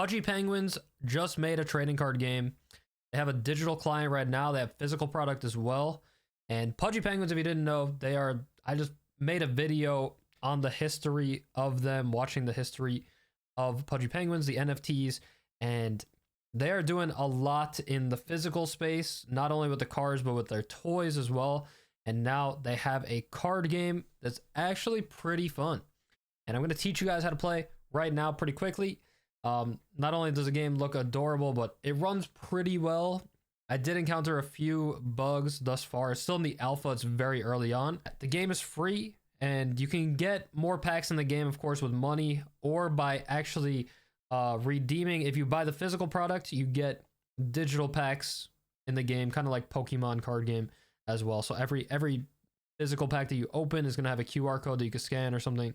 Pudgy Penguins just made a trading card game. They have a digital client right now. They have physical product as well. And Pudgy Penguins, if you didn't know, they are, I just made a video on the history of them, watching the history of Pudgy Penguins, the NFTs, and they are doing a lot in the physical space, not only with the cards, but with their toys as well. And now they have a card game that's actually pretty fun. And I'm going to teach you guys how to play right now pretty quickly. Not only does the game look adorable, but it runs pretty well. I did encounter a few bugs thus far. It's still in the alpha. It's very early on. The game is free, and you can get more packs in the game, of course, with money or by actually redeeming. If you buy the physical product, you get digital packs in the game, kind of like Pokemon card game as well. So every physical pack that you open is going to have a QR code that you can scan or something,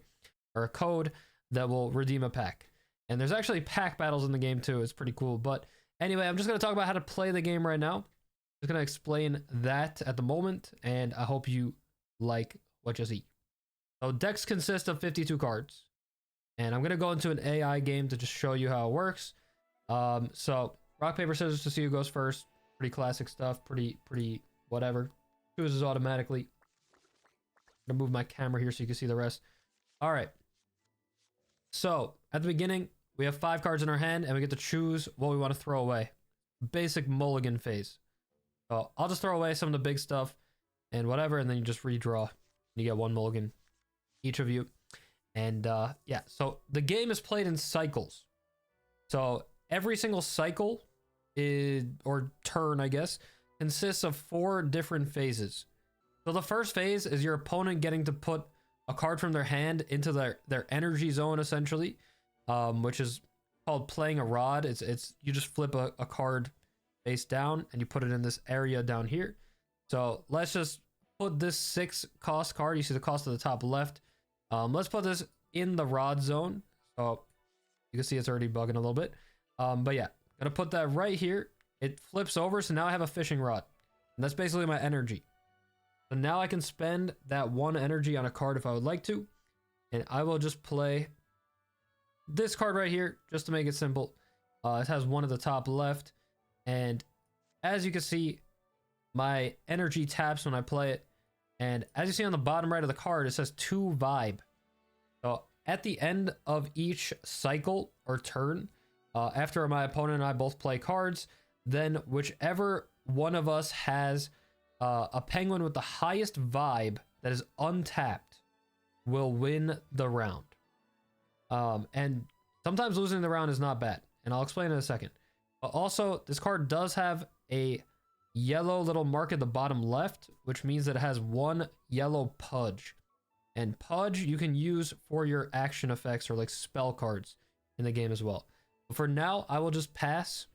or a code that will redeem a pack. And there's actually pack battles in the game too. It's pretty cool. But anyway, I'm just going to talk about how to play the game right now. Just going to explain that at the moment, and I hope you like what you see. So decks consist of 52 cards, and I'm going to go into an AI game to just show you how it works. So rock, paper, scissors to see who goes first. Pretty classic stuff. Pretty whatever. Chooses automatically. I'm going to move my camera here so you can see the rest. All right. So at the beginning, we have 5 cards in our hand, and we get to choose what we want to throw away. Basic mulligan phase. So I'll just throw away some of the big stuff and whatever, and then you just redraw. You get 1 mulligan, each of you. And yeah, so the game is played in cycles. So every single cycle is, or turn, I guess, consists of 4 different phases. So the first phase is your opponent getting to put a card from their hand into their energy zone, essentially, which is called playing a rod. It's you just flip a card face down and you put it in this area down here. So let's just put this 6 cost card. You see the cost at the top left. Let's put this in the rod zone. So you can see it's already bugging a little bit. But yeah, gonna put that right here. It flips over, so now I have a fishing rod. And that's basically my energy. So now I can spend that 1 energy on a card if I would like to. And I will just play this card right here, just to make it simple. It has 1 at the top left. And as you can see, my energy taps when I play it. And as you see on the bottom right of the card, it says 2 vibe. So at the end of each cycle or turn, after my opponent and I both play cards, then whichever one of us has a penguin with the highest vibe that is untapped will win the round. And sometimes losing the round is not bad, and I'll explain in a second. But also, this card does have a yellow little mark at the bottom left, which means that it has 1 yellow Pudge. And Pudge you can use for your action effects or like spell cards in the game as well. But for now, I will just pass.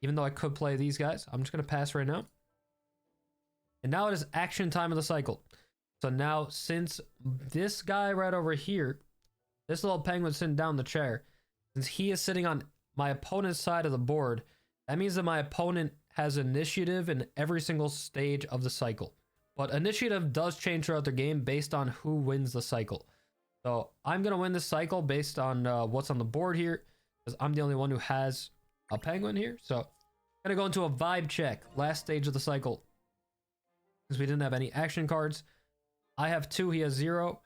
Even though I could play these guys, I'm just going to pass right now. And now it is action time of the cycle. So now, since this guy right over here, this little penguin sitting down in the chair, since he is sitting on my opponent's side of the board, that means that my opponent has initiative in every single stage of the cycle. But initiative does change throughout the game based on who wins the cycle. So I'm going to win this cycle based on what's on the board here, because I'm the only one who has a penguin here. So I'm going to go into a vibe check, last stage of the cycle. Since we didn't have any action cards, I have 2, he has 0.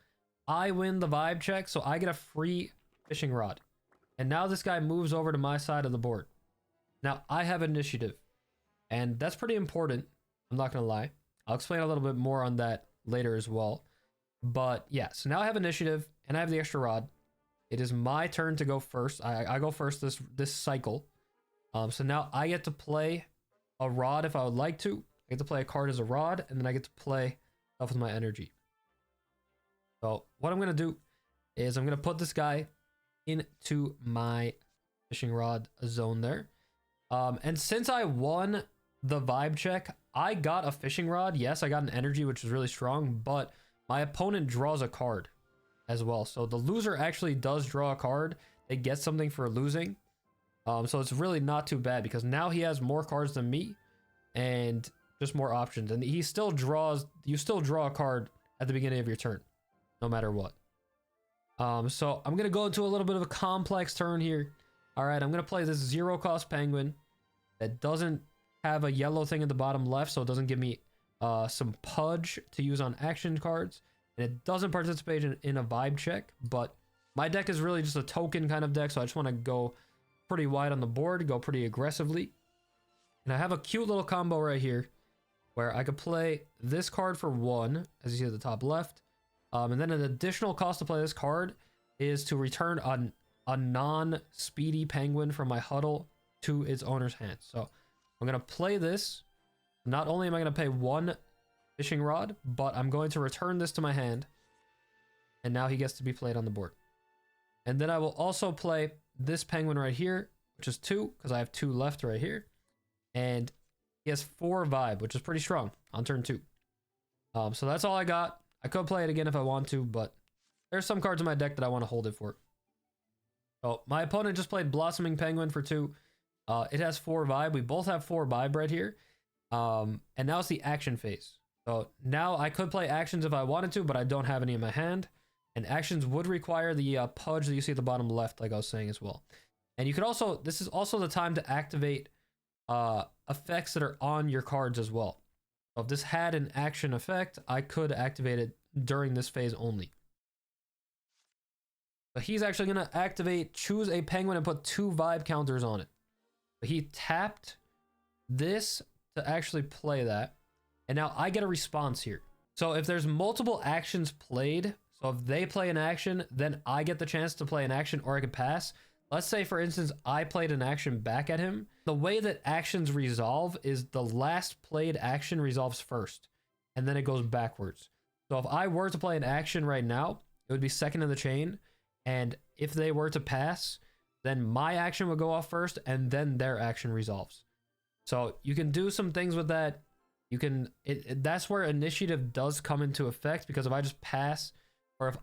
I win the vibe check, so I get a free fishing rod. And now this guy moves over to my side of the board. Now I have initiative, and that's pretty important. I'm not gonna lie. I'll explain a little bit more on that later as well. But yeah, so now I have initiative and I have the extra rod. It is my turn to go first. I go first this cycle. So now I get to play a rod if I would like to. I get to play a card as a rod, and then I get to play stuff with my energy. So what I'm going to do is I'm going to put this guy into my fishing rod zone there. And since I won the vibe check, I got a fishing rod. Yes, I got an energy, which is really strong, but my opponent draws a card as well. So the loser actually does draw a card. They get something for losing. So it's really not too bad, because now he has more cards than me and just more options. And he still draws, you still draw a card at the beginning of your turn, no matter what. So I'm going to go into a little bit of a complex turn here. All right, I'm going to play this 0-cost penguin that doesn't have a yellow thing at the bottom left, so it doesn't give me some pudge to use on action cards. And it doesn't participate in a vibe check, but my deck is really just a token kind of deck, so I just want to go pretty wide on the board, go pretty aggressively. And I have a cute little combo right here where I could play this card for 1, as you see at the top left. And then an additional cost to play this card is to return a non-speedy penguin from my huddle to its owner's hand. So I'm going to play this. Not only am I going to pay 1 fishing rod, but I'm going to return this to my hand. And now he gets to be played on the board. And then I will also play this penguin right here, which is 2, because I have 2 left right here. And he has 4 vibe, which is pretty strong on turn 2. So that's all I got. I could play it again if I want to, but there's some cards in my deck that I want to hold it for. So my opponent just played Blossoming Penguin for 2. It has 4 vibe. We both have 4 vibe right here. And now it's the action phase. So now I could play actions if I wanted to, but I don't have any in my hand. And actions would require the pudge that you see at the bottom left, like I was saying as well. And you could also, this is also the time to activate effects that are on your cards as well. So if this had an action effect, I could activate it during this phase only. But he's actually going to activate, choose a penguin and put 2 vibe counters on it. But he tapped this to actually play that. And now I get a response here. So if there's multiple actions played, so if they play an action, then I get the chance to play an action or I could pass. Let's say, for instance, I played an action back at him. The way that actions resolve is the last played action resolves first, and then it goes backwards. So if I were to play an action right now, it would be second in the chain. And if they were to pass, then my action would go off first, and then their action resolves. So you can do some things with that. You can, that's where initiative does come into effect, because if I just pass, or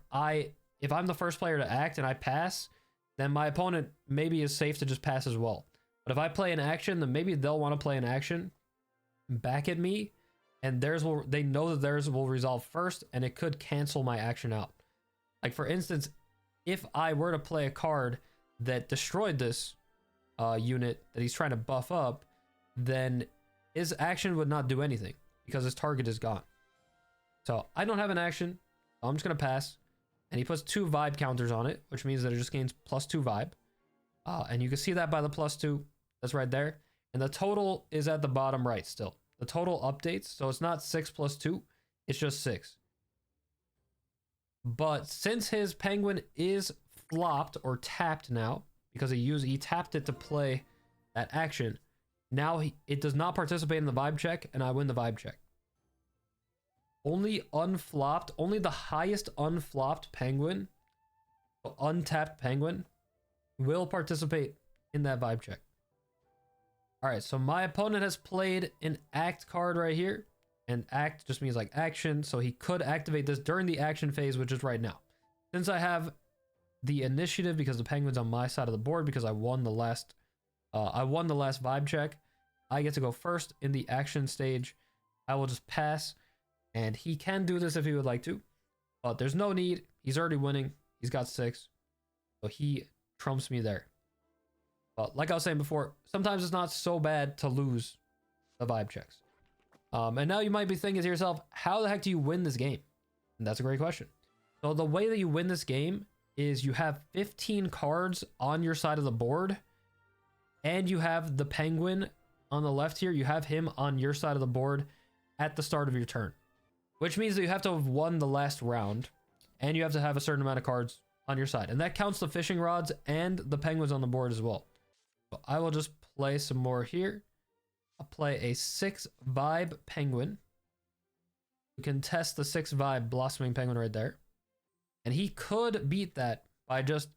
if I'm the first player to act and I pass, then my opponent maybe is safe to just pass as well. But if I play an action, then maybe they'll want to play an action back at me, and they know that theirs will resolve first, and it could cancel my action out. Like for instance, if I were to play a card that destroyed this unit that he's trying to buff up, then his action would not do anything because his target is gone. So I don't have an action. I'm just going to pass. And he puts 2 vibe counters on it, which means that it just gains +2 vibe. And you can see that by the +2. That's right there. And the total is at the bottom right still. The total updates. So it's not 6 + 2. It's just 6. But since his penguin is flopped or tapped now, because he tapped it to play that action, now it does not participate in the vibe check, and I win the vibe check. Only unflopped, only the highest unflopped penguin, untapped penguin, will participate in that vibe check. All right, so my opponent has played an act card right here, and act just means like action, so he could activate this during the action phase, which is right now. Since I have the initiative because the penguin's on my side of the board, because I won the last vibe check, I get to go first in the action stage. I will just pass. And he can do this if he would like to, but there's no need. He's already winning. He's got 6. So he trumps me there. But like I was saying before, sometimes it's not so bad to lose the vibe checks. And now you might be thinking to yourself, how the heck do you win this game? And that's a great question. So the way that you win this game is you have 15 cards on your side of the board, and you have the penguin on the left here. You have him on your side of the board at the start of your turn. Which means that you have to have won the last round, and you have to have a certain amount of cards on your side. And that counts the fishing rods and the penguins on the board as well. So I will just play some more here. I'll play a 6 vibe penguin. You can test the 6 vibe blossoming penguin right there. And he could beat that by just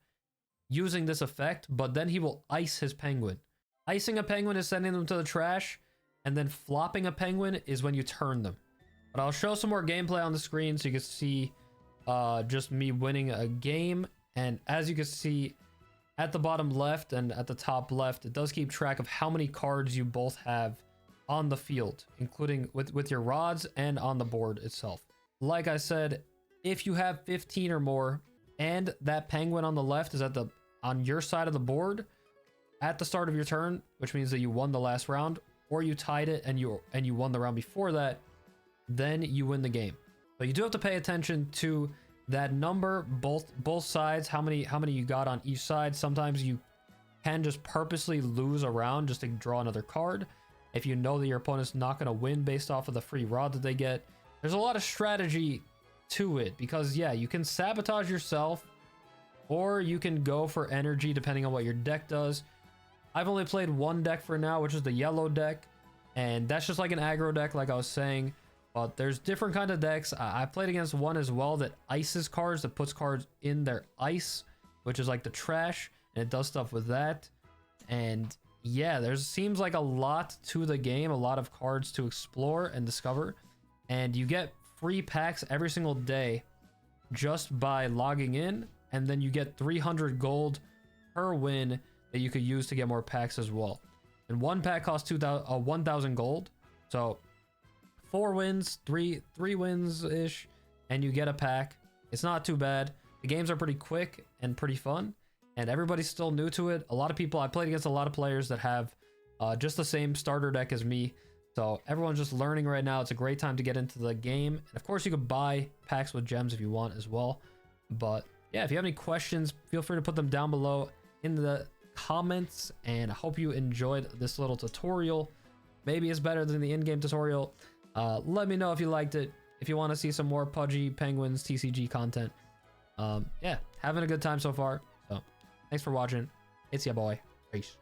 using this effect, but then he will ice his penguin. Icing a penguin is sending them to the trash, and then flopping a penguin is when you turn them. But I'll show some more gameplay on the screen so you can see just me winning a game. And as you can see at the bottom left and at the top left, it does keep track of how many cards you both have on the field, including with your rods and on the board itself. Like I said, if you have 15 or more and that penguin on the left is on your side of the board, at the start of your turn, which means that you won the last round, or you tied it and you won the round before that, then you win the game. So you do have to pay attention to that number, both sides, how many you got on each side. Sometimes you can just purposely lose a round just to draw another card if you know that your opponent's not going to win based off of the free rod that they get. There's a lot of strategy to it because, yeah, you can sabotage yourself or you can go for energy depending on what your deck does. I've only played one deck for now, which is the yellow deck, and that's just like an aggro deck, like I was saying. But there's different kind of decks. I played against one as well that ices cards, that puts cards in their ice, which is like the trash, and it does stuff with that. And yeah, there seems like a lot to the game, a lot of cards to explore and discover, and you get free packs every single day just by logging in, and then you get 300 gold per win that you could use to get more packs as well. And one pack costs 1,000 gold, so 4 wins, 3 wins ish, and you get a pack. It's not too bad. The games are pretty quick and pretty fun, and everybody's still new to it. A lot of people, I played against a lot of players that have just the same starter deck as me, so everyone's just learning right now. It's a great time to get into the game, and of course you could buy packs with gems if you want as well. But yeah, if you have any questions, feel free to put them down below in the comments, and I hope you enjoyed this little tutorial. Maybe it's better than the in-game tutorial. Let me know if you liked it, if you want to see some more Pudgy Penguins TCG content. Yeah, having a good time so far. So thanks for watching. It's your boy. Peace.